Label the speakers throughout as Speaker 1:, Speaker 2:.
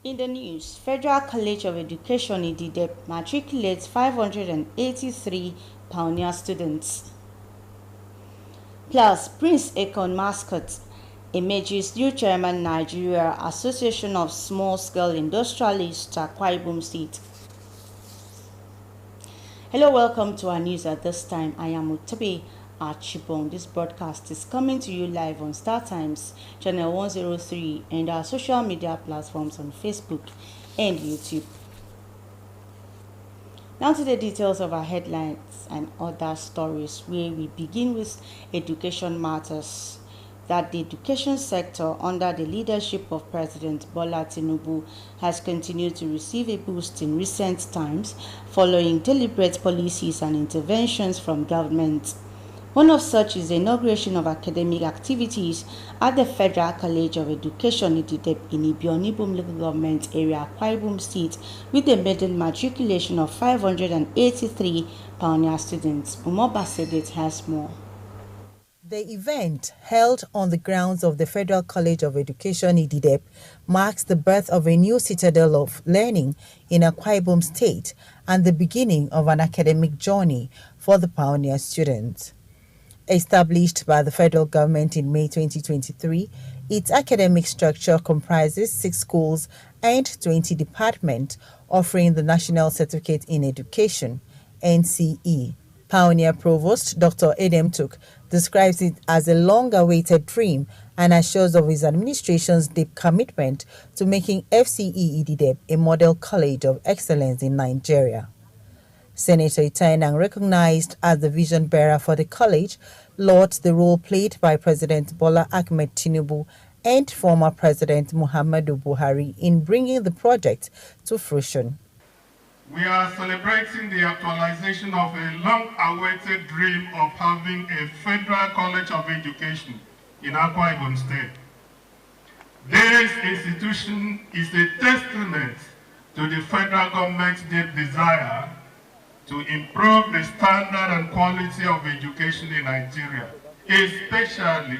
Speaker 1: In the news, Federal College of Education IDDEP matriculates 583 pioneer students. Plus, Prince Akon mascot emerges new chairman Nigeria Association of Small-Scale Industrialists Akwa Ibom State. Hello, welcome to our news at this time. I am Utabe Archibong. This broadcast is coming to you live on Star Times, channel 103, and our social media platforms on Facebook and YouTube. Now to the details of our headlines and other stories, where we begin with education matters. That the education sector under the leadership of President Bola Tinubu has continued to receive a boost in recent times following deliberate policies and interventions from government. One of such is the inauguration of academic activities at the Federal College of Education IDDEP in Ibionibum local government area, Akwa Ibom State, with a maiden matriculation of 583 pioneer students. Umoba Sedet has more.
Speaker 2: The event, held on the grounds of the Federal College of Education IDDEP, marks the birth of a new citadel of learning in Akwa Ibom State and the beginning of an academic journey for the pioneer students. Established by the federal government in May 2023, its academic structure comprises 6 schools and 20 departments, offering the National Certificate in Education, NCE. Pioneer Provost Dr. Edem Tuk describes it as a long-awaited dream and assures of his administration's deep commitment to making FCE IDDEP a model college of excellence in Nigeria. Senator Itainang, recognized as the vision bearer for the college, lauds the role played by President Bola Ahmed Tinubu and former President Muhammadu Buhari in bringing the project to fruition.
Speaker 3: We are celebrating the actualization of a long-awaited dream of having a Federal College of Education in Akwa Ibom State. This institution is a testament to the federal government's deep desire to improve the standard and quality of education in Nigeria, especially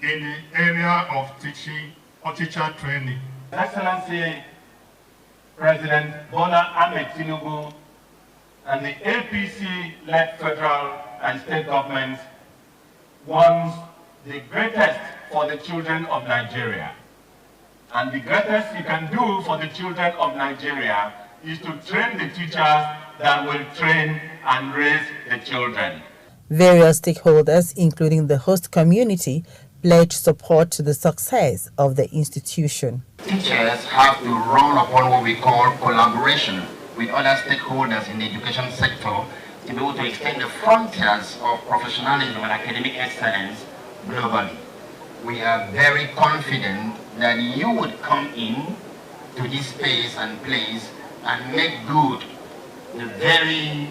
Speaker 3: in the area of teaching or teacher training.
Speaker 4: Excellency President Bola Ahmed Tinubu and the APC-led federal and state governments wants the greatest for the children of Nigeria. And the greatest you can do for the children of Nigeria is to train the teachers that will train and raise the children.
Speaker 2: Various stakeholders, including the host community, pledged support to the success of the institution.
Speaker 5: Teachers have to run upon what we call collaboration with other stakeholders in the education sector to be able to extend the frontiers of professionalism and academic excellence globally. We are very confident that you would come in to this space and place and make good the very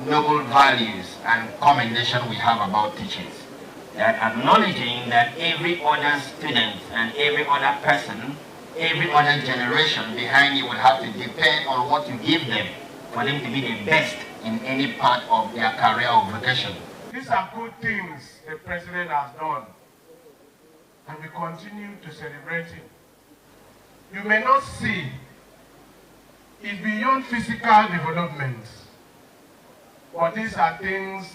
Speaker 5: noble values and commendation we have about teachers.
Speaker 6: That acknowledging that every other student and every other person,
Speaker 5: every other generation behind you will have to depend on what you give them for them to be the best in any part of their career or vocation.
Speaker 3: These are good things the President has done, and we continue to celebrate it. You may not see it's beyond physical development, but these are things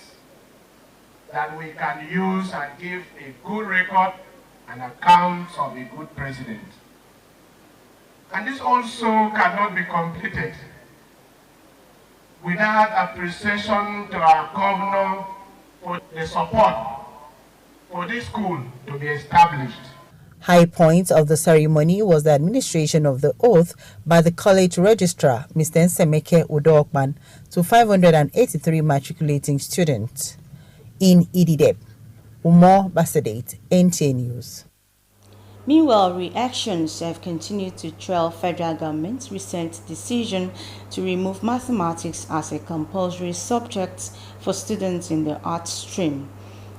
Speaker 3: that we can use and give a good record and accounts of a good president. And this also cannot be completed without appreciation to our governor for the support for this school to be established.
Speaker 2: High point of the ceremony was the administration of the oath by the college registrar, Mr. Nsemeke Udokman, to 583 matriculating students. In IDDEP, Umar Basadet, NTA News.
Speaker 1: Meanwhile, reactions have continued to trail federal government's recent decision to remove mathematics as a compulsory subject for students in the arts stream.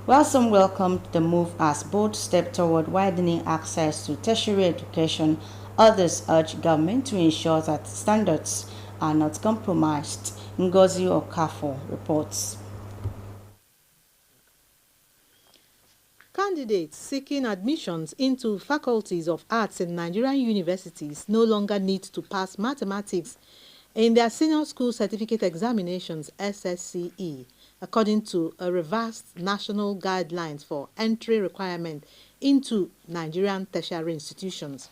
Speaker 1: While some welcomed the move as a bold step toward widening access to tertiary education, others urged government to ensure that standards are not compromised. Ngozi Okafor reports.
Speaker 2: Candidates seeking admissions into faculties of arts in Nigerian universities no longer need to pass mathematics in their senior school certificate examinations SSCE, according to a revised national guidelines for entry requirement into Nigerian tertiary institutions.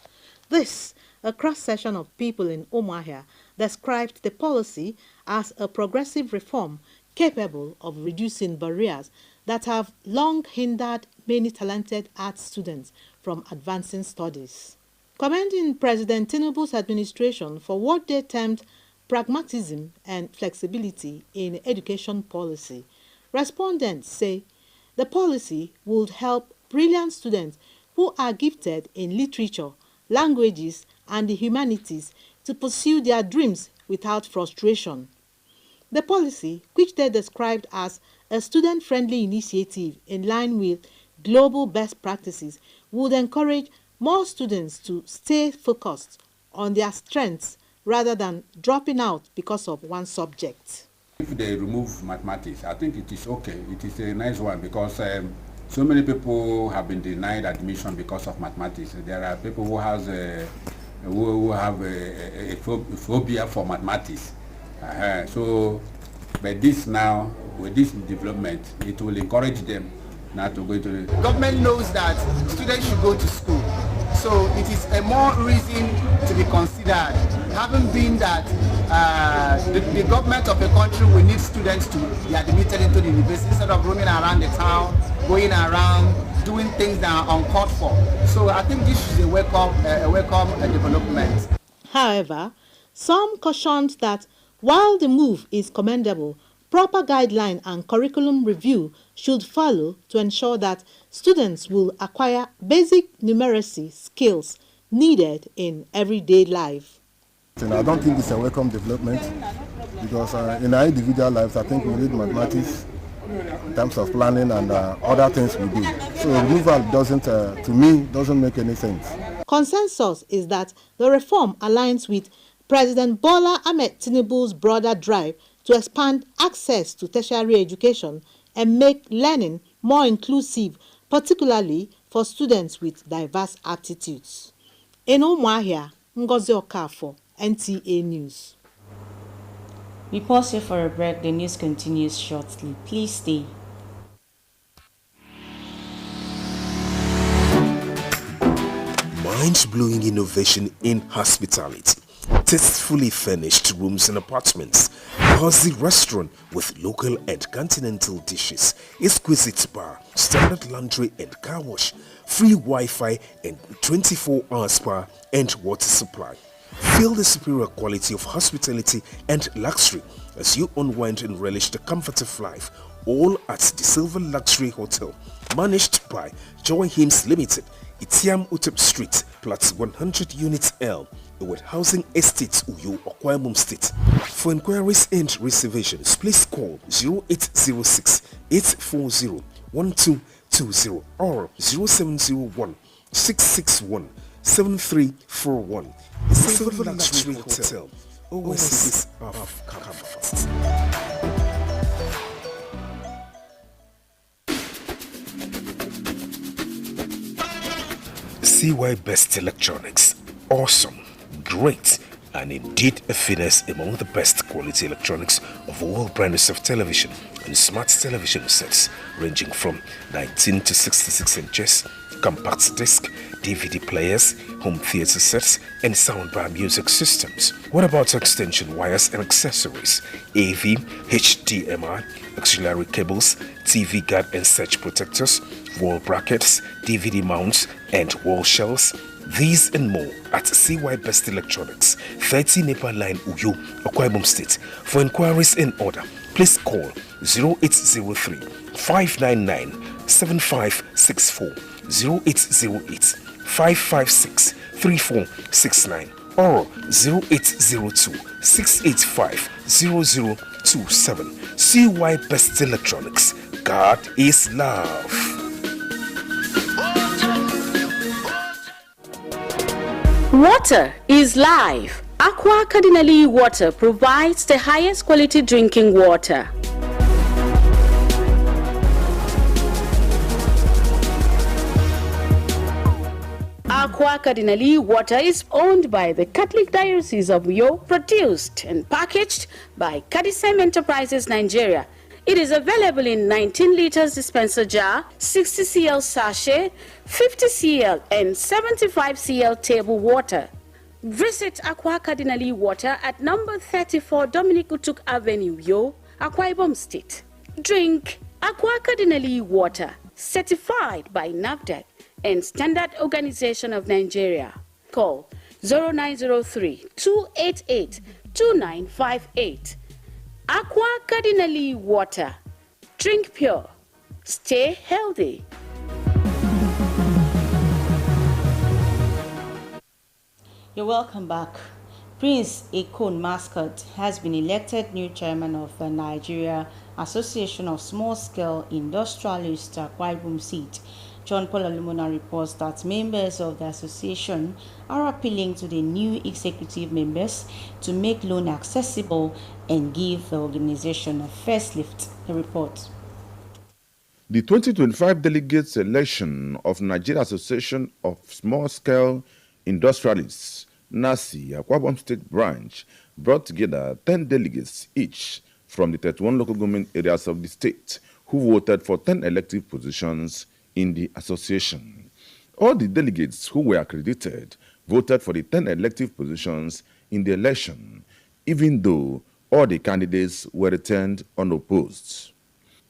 Speaker 2: This, a cross-section of people in Umuahia, described the policy as a progressive reform capable of reducing barriers that have long hindered many talented arts students from advancing studies. Commending President Tinubu's administration for what they termed pragmatism and flexibility in education policy, respondents say the policy would help brilliant students who are gifted in literature, languages, and the humanities to pursue their dreams without frustration. The policy, which they described as a student-friendly initiative in line with global best practices, would encourage more students to stay focused on their strengths rather than dropping out because of one subject.
Speaker 7: If they remove mathematics, I think it is okay. It is a nice one because so many people have been denied admission because of mathematics. There are people who have a phobia for mathematics. But this now, with this development, it will encourage them not to go to the...
Speaker 8: Government knows that students should go to school. So it is a more reason to be considered, having been that the government of a country will need students to be admitted into the university instead of roaming around the town, going around, doing things that are uncalled for. So I think this is a welcome development.
Speaker 2: However, some cautioned that while the move is commendable, proper guideline and curriculum review should follow to ensure that students will acquire basic numeracy skills needed in everyday life.
Speaker 9: I don't think it's a welcome development because in our individual lives, I think we need mathematics in terms of planning and other things we do. So removal doesn't, to me, doesn't make any sense.
Speaker 2: Consensus is that the reform aligns with President Bola Ahmed Tinubu's broader drive to expand access to tertiary education and make learning more inclusive, particularly for students with diverse aptitudes. In Umuahia, Ngozi Okafor, NTA News.
Speaker 1: We pause here for a break. The news continues shortly. Please stay.
Speaker 10: Mind-blowing innovation in hospitality. Tastefully furnished rooms and apartments, cozy restaurant with local and continental dishes, exquisite bar, standard laundry and car wash, free Wi-Fi and 24-hour spa and water supply. Feel the superior quality of hospitality and luxury as you unwind and relish the comfort of life, all at the Silver Luxury Hotel, managed by Joy Hymns Limited, Itiam Utep Street, Plot 100 Units L, with Housing Estates, Uyo, Akwa Ibom State. For inquiries and reservations, please call 0806 840 1220 or 0701 661 7341. The Silver Luxury Hotel, oasis of comfort. CY Best Electronics. Awesome, great, and indeed a finesse among the best quality electronics of all brands of television and smart television sets ranging from 19 to 66 inches, compact disc, DVD players, home theater sets, and soundbar music systems. What about extension wires and accessories, AV, HDMI, auxiliary cables, TV guard and surge protectors, wall brackets, DVD mounts, and wall shelves? These and more at CY Best Electronics, 30 Nepal Line, Uyo, Akwa Ibom State. For inquiries and order, please call 0803 599 7564, 0808 556 3469, or 0802 685 0027. CY Best Electronics. God is love.
Speaker 11: Water is life. Aqua Cardinali Water provides the highest quality drinking water. Aqua Cardinali water is owned by the Catholic Diocese of Uyo, produced and packaged by Cadisem Enterprises Nigeria. It is available in 19 liters dispenser jar, 60 cl sachet, 50 cl and 75 cl table water. Visit Aqua Cardinali water at number 34 Dominic Utuk Avenue, Uyo, Akwa Ibom State. Drink Aqua Cardinali water, certified by NAFDAC and Standard Organization of Nigeria. Call 0903-288-2958. Aqua Cardinali water. Drink pure. Stay healthy.
Speaker 1: You're welcome back. Prince Ekon Mascot has been elected new chairman of the Nigeria Association of Small-Scale Industrialists Akwa Ibom State. John Paul Alumona reports that members of the association are appealing to the new executive members to make loan accessible and give the organization a first lift. The report.
Speaker 12: The 2025 delegates election of Nigeria Association of Small-Scale Industrialists, NASI, Akwa Ibom State branch, brought together 10 delegates each from the 31 local government areas of the state who voted for 10 elective positions in the association. All the delegates who were accredited voted for the 10 elective positions in the election, even though all the candidates were returned unopposed.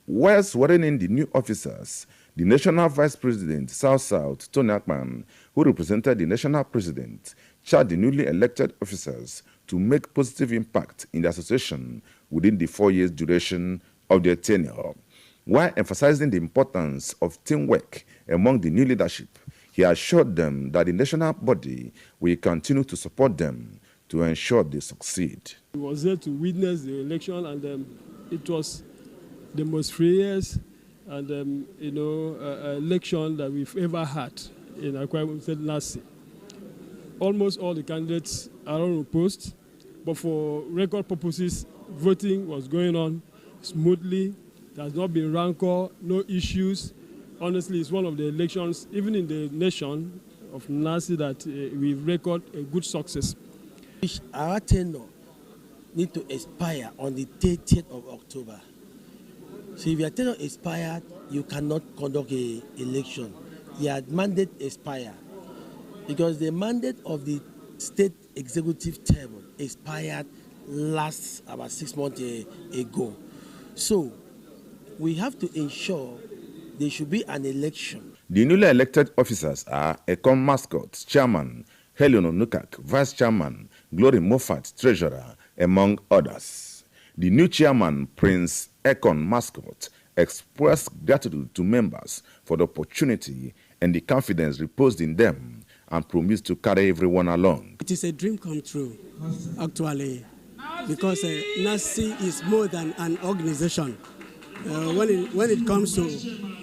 Speaker 12: While swearing in the new officers, the National Vice President, South-South, Tony Akpan, who represented the National President, charged the newly elected officers to make positive impact in the association within the 4 years duration of their tenure. While emphasizing the importance of teamwork among the new leadership, he assured them that the national body will continue to support them to ensure they succeed.
Speaker 13: I was there to witness the election, and it was the most freest and election that we've ever had in Akwa Ibom State NASI. Almost all the candidates are unopposed, but for record purposes, voting was going on smoothly. There has not been rancor, no issues. Honestly, it's one of the elections, even in the nation of NASI, that we've recorded a good success.
Speaker 14: Our tenure need to expire on the 30th of October. So if your tenure expired, you cannot conduct an election. Your mandate expired. Because the mandate of the state executive table expired about 6 months ago. So we have to ensure there should be an election.
Speaker 12: The newly elected officers are Ekon Mascot, Chairman, Helen Onukak, Vice Chairman, Glory Moffat, Treasurer, among others. The new chairman, Prince Ekon Mascot, expressed gratitude to members for the opportunity and the confidence reposed in them, and promised to carry everyone along.
Speaker 15: It is a dream come true, actually, because NASI is more than an organization. When it comes to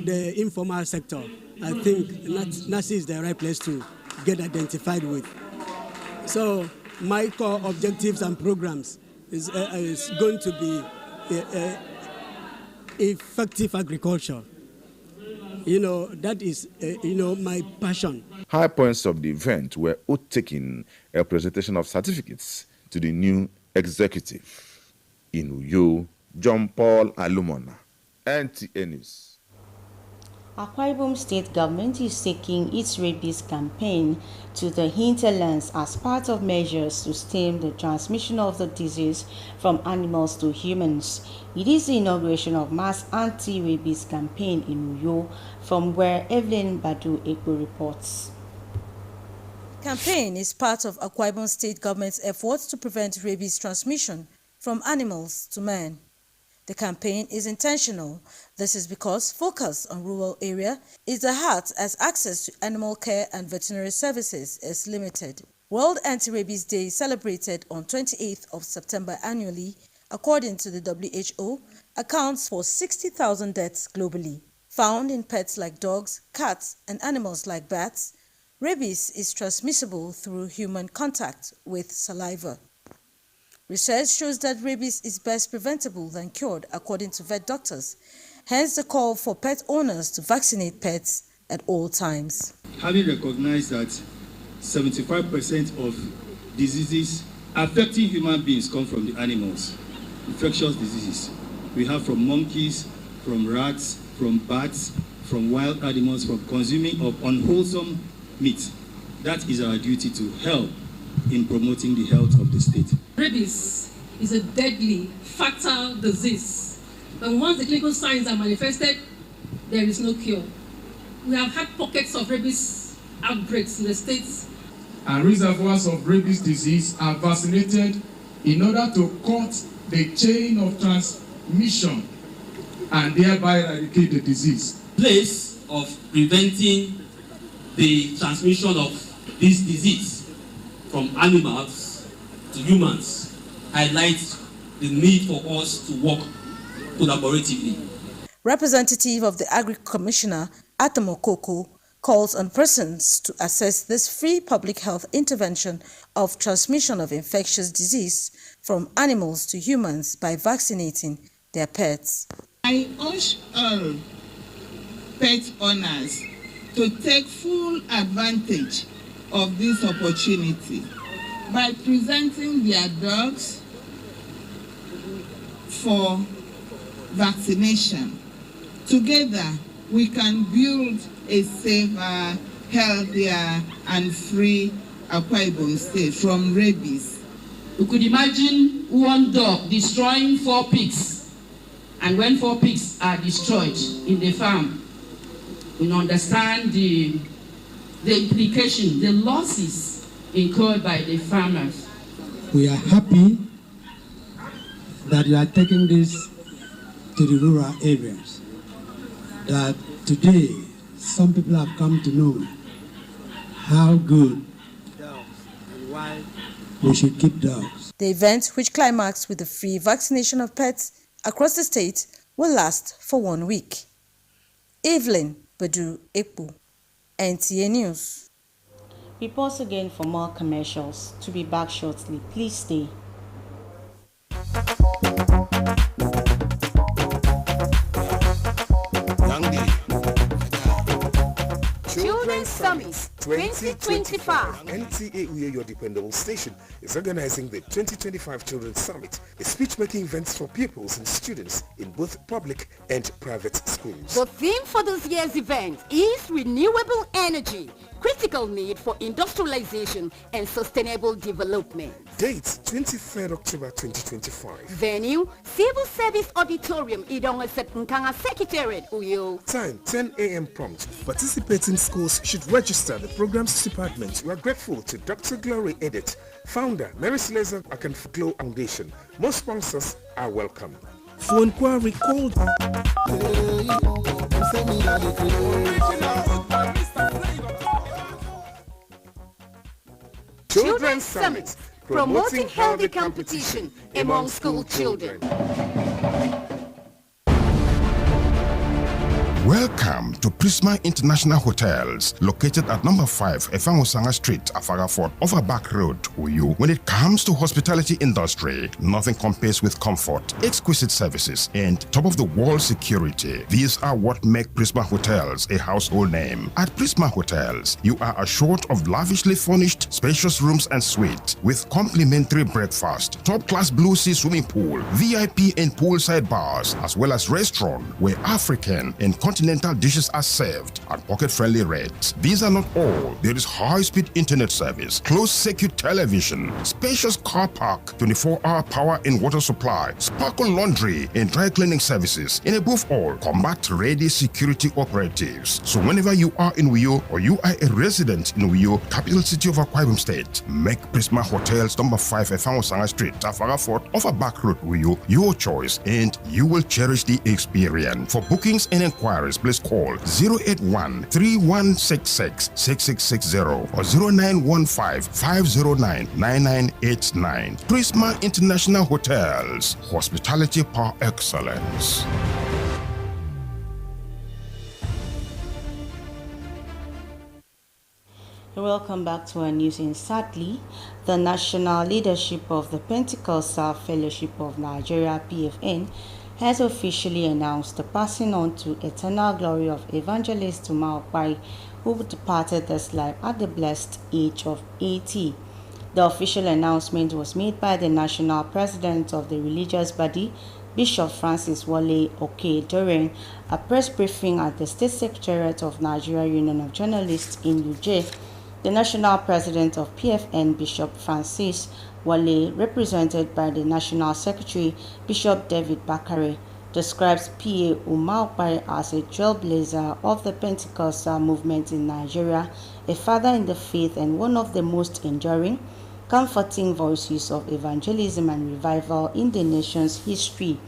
Speaker 15: the informal sector, I think NASI is the right place to get identified with. So my core objectives and programs is going to be effective agriculture. That is, my passion.
Speaker 12: High points of the event were taking a presentation of certificates to the new executive. In Uyo, John Paul Alumona, NTA News.
Speaker 1: Akwa Ibom State government is taking its rabies campaign to the hinterlands as part of measures to stem the transmission of the disease from animals to humans. It is the inauguration of mass anti-rabies campaign in Uyo, from where Evelyn Badu Eko reports.
Speaker 16: Campaign is part of Akwa Ibom State government's efforts to prevent rabies transmission from animals to man. The campaign is intentional. This is because focus on rural area is the heart, as access to animal care and veterinary services is limited. World Anti-Rabies Day, celebrated on 28th of September annually, according to the WHO, accounts for 60,000 deaths globally. Found in pets like dogs, cats, and animals like bats, rabies is transmissible through human contact with saliva. Research shows that rabies is best preventable than cured, according to vet doctors. Hence the call for pet owners to vaccinate pets at all times.
Speaker 17: Having recognized that 75% of diseases affecting human beings come from the animals. Infectious diseases. We have from monkeys, from rats, from bats, from wild animals, from consuming of unwholesome meat. That is our duty to help in promoting the health of the state.
Speaker 18: Rabies is a deadly, fatal disease. And once the clinical signs are manifested, there is no cure. We have had pockets of rabies outbreaks in the states.
Speaker 19: And reservoirs of rabies disease are vaccinated in order to cut the chain of transmission and thereby eradicate the disease.
Speaker 20: Place of preventing the transmission of this disease from animals to humans highlights the need for us to work collaboratively.
Speaker 16: Representative of the Agri Commissioner, Atamokoko, calls on persons to assess this free public health intervention of transmission of infectious disease from animals to humans by vaccinating their pets.
Speaker 21: I urge all pet owners to take full advantage of this opportunity by presenting their dogs for vaccination. Together, we can build a safer, healthier, and free Akwa Ibom state from rabies.
Speaker 22: You could imagine one dog destroying 4 pigs, and when 4 pigs are destroyed in the farm, we understand the implication, the losses incurred by the farmers.
Speaker 15: We are happy that you are taking this to the rural areas, that today some people have come to know how good and why we should keep dogs.
Speaker 16: The event, which climaxed with the free vaccination of pets across the state, will last for 1 week. Evelyn Badu Ekpo, NTA News.
Speaker 1: We pause again for more commercials. To be back shortly. Please stay.
Speaker 23: Children's Summit 2025.
Speaker 10: NTA Uyo, your dependable station, is organizing the 2025 Children's Summit, a speech-making event for pupils and students in both public and private schools.
Speaker 23: The theme for this year's event is renewable energy, critical need for industrialization and sustainable development.
Speaker 10: Date 23rd October 2025.
Speaker 23: Venue Civil Service Auditorium, Idongeset Nkanga Secretariat, Uyo.
Speaker 10: Time 10 a.m. prompt. Participating schools should register the programs department. We are grateful to Dr. Glory Edit, founder, Mary Slezak Akanfuglo Foundation. Most sponsors are welcome. For inquiry, call
Speaker 23: Children's Summit, promoting healthy competition among school children.
Speaker 24: Welcome to Prisma International Hotels, located at number 5 Efangosanga Street, Afaga Fort, over Back Road, Uyu. When it comes to hospitality industry, nothing compares with comfort, exquisite services, and top-of-the-wall security. These are what make Prisma Hotels a household name. At Prisma Hotels, you are assured of lavishly furnished, spacious rooms and suites with complimentary breakfast, top-class Blue Sea swimming pool, VIP and poolside bars, as well as restaurant where African and continental dishes are served at pocket-friendly rates. These are not all. There is high-speed internet service, closed-circuit television, spacious car park, 24-hour power and water supply, sparkle laundry and dry cleaning services, and above all, combat-ready security operatives. So whenever you are in Uyo or you are a resident in Uyo, capital city of Akwa Ibom State, make Prisma Hotels number 5 Efangosanga Street, Afaga Fort, off a Back Road Uyo your choice, and you will cherish the experience. For bookings and inquiries, please call 081-3166-6660 or 0915-509-9989. Prisma International Hotels, hospitality par excellence.
Speaker 1: Welcome back to our news. And sadly, the national leadership of the Pentecostal Fellowship of Nigeria, PFN, has officially announced the passing on to eternal glory of Evangelist Tuma Okpai, who departed this life at the blessed age of 80. The official announcement was made by the national president of the religious body, Bishop Francis Wale Oke, during a press briefing at the State Secretariat of Nigeria Union of Journalists in UJ. The national president of PFN, Bishop Francis Wale, represented by the national secretary, Bishop David Bakare, describes P.A. Umar Okpare as a trailblazer of the Pentecostal movement in Nigeria, a father in the faith and one of the most enduring, comforting voices of evangelism and revival in the nation's history.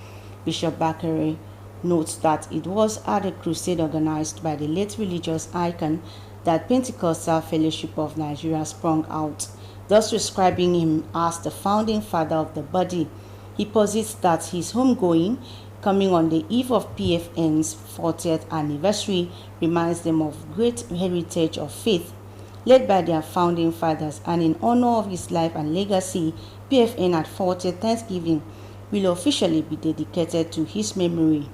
Speaker 1: Bishop Bakare notes that it was at a crusade organized by the late religious icon that Pentecostal Fellowship of Nigeria sprung out, thus describing him as the founding father of the body. He posits that his homegoing, coming on the eve of PFN's 40th anniversary, reminds them of great heritage of faith led by their founding fathers, and in honor of his life and legacy, PFN at 40th Thanksgiving will officially be dedicated to his memory.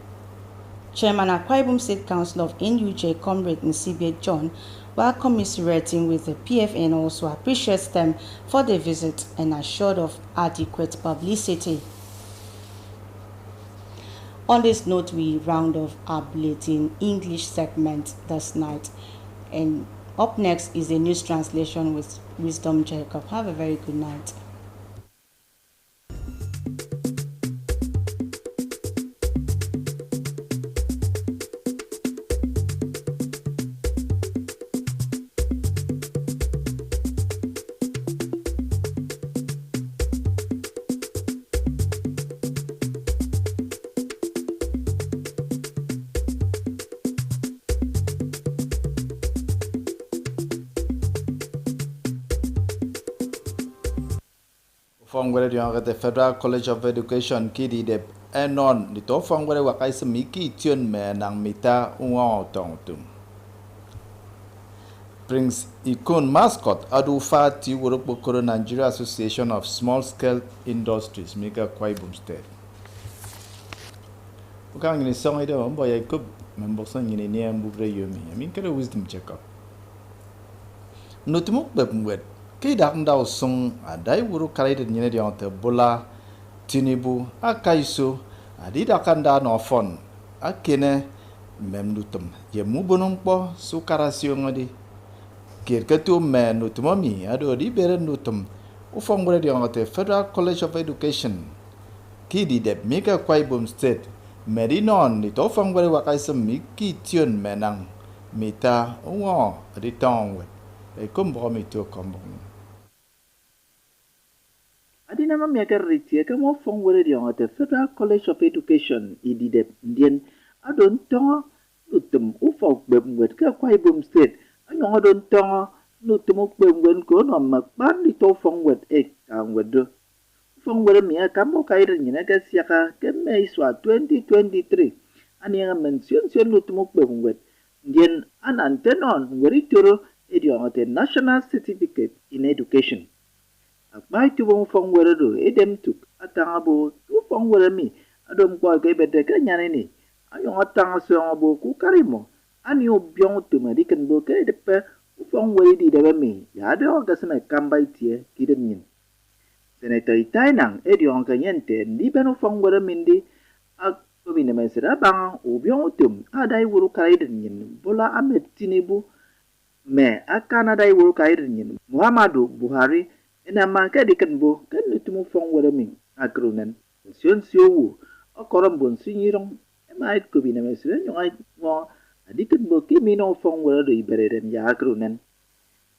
Speaker 1: Chairman Akwa Ibom State Council of NUJ, Comrade Nsibe John, while commiserating with the PFN, also appreciates them for the visit and assured of adequate publicity. On this note, we round off our bulletin English segment this night, and up next is a news translation with Wisdom Jacob. Have a very good night.
Speaker 3: Fongwere dianga the Federal College of Education KDDEP enon ni to fongwere wakai semiki tune me nang mita unwa tongtum. Prince Ikun mascot adu fati Urukbukuro Nigeria Association of Small Scale Industries mika Akwa Ibom State. Ukang ni song ide ombo ya ikub memboksan ni ni ambubre yomi. Amin kere Wisdom Jacob. Nutumuk bebwet Kidak ndaw song adai wuru karaide nyene di onte Bola Tinubu akaiso adida kanda no fon akene memnutum ye mubonong po sukarasio ngodi kirketu menutumomi ado di bere nutum ufongure di onte Federal College of Education KDDEP mika Akwa Ibom State medinon ni to fongure wakaisa miki tion menang mita uwo di tongwe e kombo mi to kombo
Speaker 4: Adina mamiaka ritie kama fongwere di the Federal College of Education IDDEP ndien adon tonga nutum ufok bemwet ka Akwa Ibom State anyong adon tonga nutum bemwen ko no makban di to fongwet kangwedo fongwere mia kamo kaire nyina ka siaka ke Mei 2023 ani nga mention sen nutum bemwet ndien anantenon ngori toro the National Certificate in Education. Akbai tu bong fongwere do edem tuk atangabo tu fongwere mi adom kwa ke bete ke nyane ni ayong atang so ku karimo ani obiong tu medikan bo ke depe fongwere di debe mi ya de ogasme kambai tie kiden Senator Itainang ediong ke nyente ndi beno fongwere mindi ak bine mesera bang obiong tum adai wuru kaiden nyin Bola Ahmed Tinubu me akana dai wuru kaiden nyin Muhammadu Buhari ina manke dikan bo kan nutumu fongwere min akrunen sion siowu okorom bon sinyirong emait ko bina mesre nyoi mo adikan bo kimi no fongwere do ibereden ya akrunen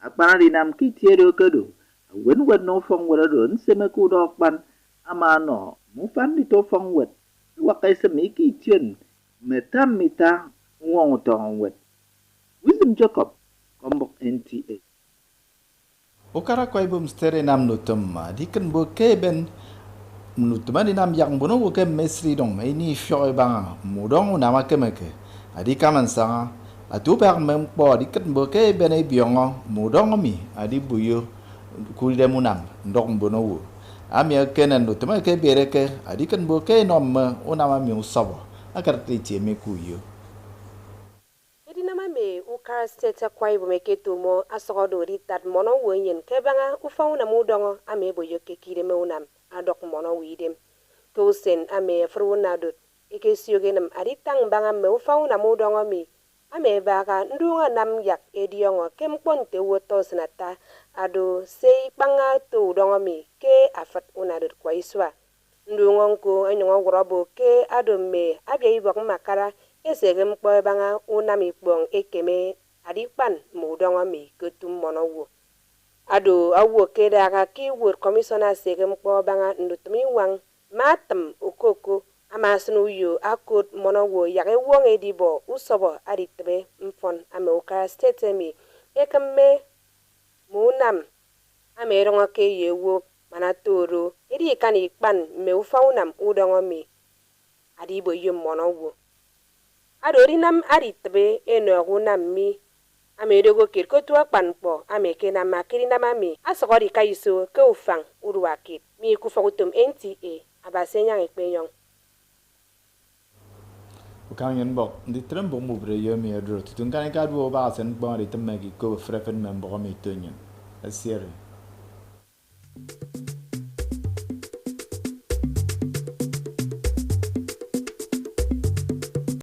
Speaker 4: akpana dinam ki tiero kedo wen no fongwere do nseme ku do ban amano mu fan di to fongwet wakai semi ki tien meta wong tong wet Wisdom Jacob kombok NTA
Speaker 3: Ukara Akwa Ibom State nam nutum diken bo keben nutum ani nam yang bono bo ke mesri dong ini fyo bang mudong nama kemeke adi kaman sanga atu pak mem po diken bo keben ai biongo mudong mi adi buyo kulide munam ndok bono wo ami kenen nutum ke bereke adi ken bo ke nom unama mi usabo akar ti me kuyo
Speaker 5: Edina mame Kara State Akwa Ibom Eketumo asogodo ritat mono wenyen kebanga ufauna mudongo ame boyoke kireme unam adok mono widem tosen ame frunadut ekesiyogenam aritang banga me ufauna mudongo mi ame baga ndunga nam yak ediongo kemponte wotos nata ado sei banga to dongo mi ke afat unadut kwa iswa ndungo ko anyongo grobo ke ado me abye ibok makara esegem kpo banga unami kpong ekeme adikpan mudongo mi ketum monowo ado awo kedaga ki wor commissioner segem kpo banga ndutumi wang matam okoko amasnu yo akot monowo yage wong edibo usobo aditbe mfon ame Okara State mi ekemme munam ame rongo ke yewo manatoro edi kan ikpan me ufaunam udongo mi adibo yum monowo adorinam aritbe enogunam mi amedogo kirkotua panpo amekena makirina mami asogori kaiso ke ufang urwakit mi kufagutum NTA abasenya ekpenyong
Speaker 3: Bukangen bok di trembo mubre yemi adro tutungane kadwo ba sen bon ri temagi ko frefen membo mi tunyen asiri